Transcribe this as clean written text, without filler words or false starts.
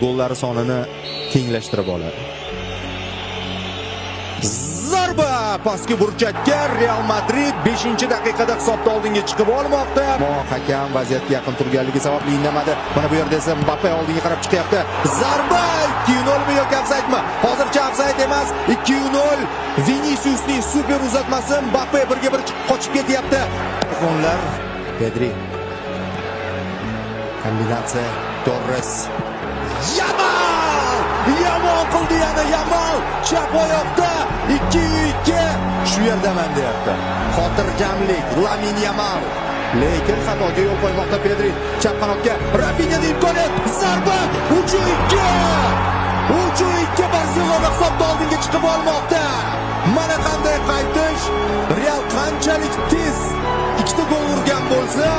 gollari sonini tenglashtirib oladi. Zarba pastki burchakka Real Madrid 5-daqiqada hisobda oldinga chiqib olmoqda. Hakam vaziyatga yaqin turganligi sababli indamadi. Mana bu yerda esa Mbappe oldinga qarab chiqyapti. Zarba 2-0 mi yoki ofsaydmi? Hozircha ofsayd emas. 2-0. Viniciusning super uzatmasi, Mbappe 1-1 qochib ketyapti. Telefonlar Pedri. Kombinatsiya Torres. Yamal qildi yana Yamal. Chap oyoqda 2-2. Shu yerdaman deyapti. Xotirjamlik Lamin Yamal. Lekin xatoga yo'l qo'ymoqda Pedri. Chap qanotga Rafinha imkoniyat. Zarba 3-2. 3-2 Barselona hisobda oldinga chiqib olmoqda. Mana qanday qaytish. Real qanchalik tez ikkita gol urgan bo'lsa